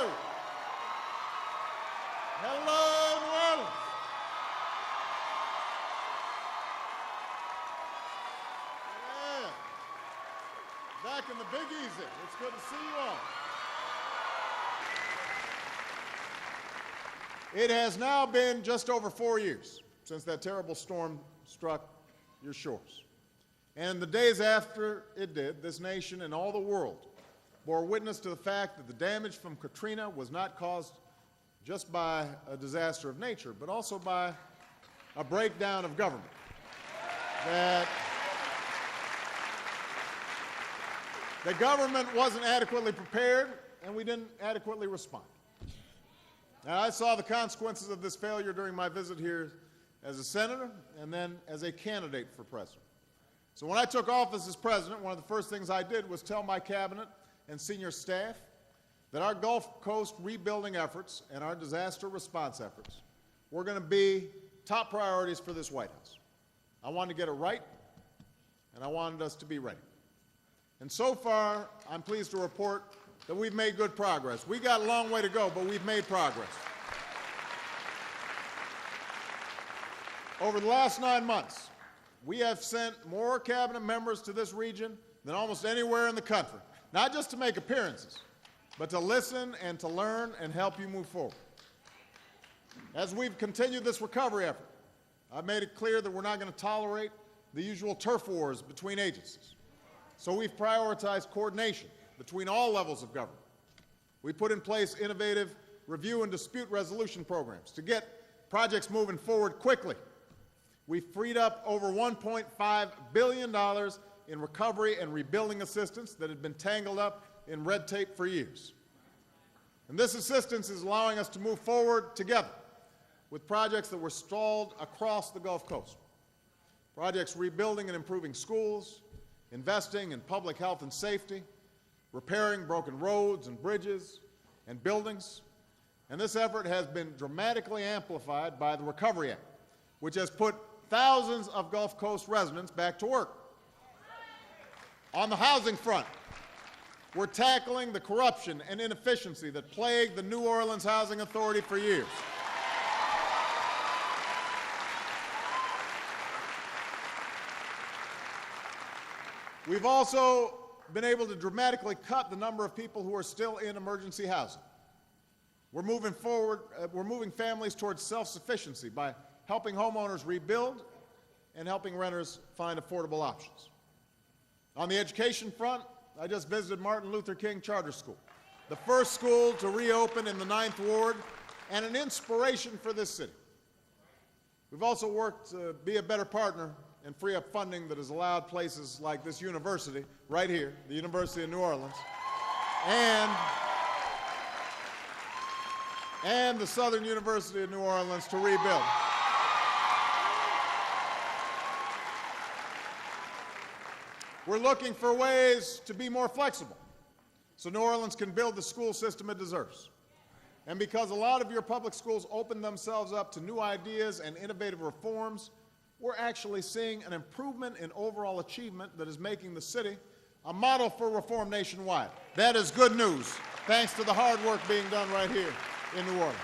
Hello. Hello, New Orleans. Yeah. Back in the Big Easy. It's good to see you all. It has now been just over 4 years since that terrible storm struck your shores. And the days after it did, this nation and all the world bore witness to the fact that the damage from Katrina was not caused just by a disaster of nature, but also by a breakdown of government. That the government wasn't adequately prepared, and we didn't adequately respond. Now, I saw the consequences of this failure during my visit here as a senator and then as a candidate for president. So when I took office as president, one of the first things I did was tell my cabinet and senior staff that our Gulf Coast rebuilding efforts and our disaster response efforts were going to be top priorities for this White House. I wanted to get it right, and I wanted us to be ready. And so far, I'm pleased to report that we've made good progress. We got a long way to go, but we've made progress. Over the last 9 months, we have sent more cabinet members to this region than almost anywhere in the country, not just to make appearances, but to listen and to learn and help you move forward. As we've continued this recovery effort, I've made it clear that we're not going to tolerate the usual turf wars between agencies. So we've prioritized coordination between all levels of government. We put in place innovative review and dispute resolution programs to get projects moving forward quickly. We freed up over $1.5 billion in recovery and rebuilding assistance that had been tangled up in red tape for years. And this assistance is allowing us to move forward together with projects that were stalled across the Gulf Coast. Projects rebuilding and improving schools, investing in public health and safety, repairing broken roads and bridges and buildings. And this effort has been dramatically amplified by the Recovery Act, which has put thousands of Gulf Coast residents back to work. On the housing front, we're tackling the corruption and inefficiency that plagued the New Orleans Housing Authority for years. We've also been able to dramatically cut the number of people who are still in emergency housing. We're moving forward, we're moving families towards self-sufficiency by helping homeowners rebuild and helping renters find affordable options. On the education front, I just visited Martin Luther King Charter School, the first school to reopen in the 9th Ward and an inspiration for this city. We've also worked to be a better partner and free up funding that has allowed places like this university right here, the University of New Orleans, and the Southern University of New Orleans to rebuild. We're looking for ways to be more flexible so New Orleans can build the school system it deserves. And because a lot of your public schools open themselves up to new ideas and innovative reforms, we're actually seeing an improvement in overall achievement that is making the city a model for reform nationwide. That is good news, thanks to the hard work being done right here in New Orleans.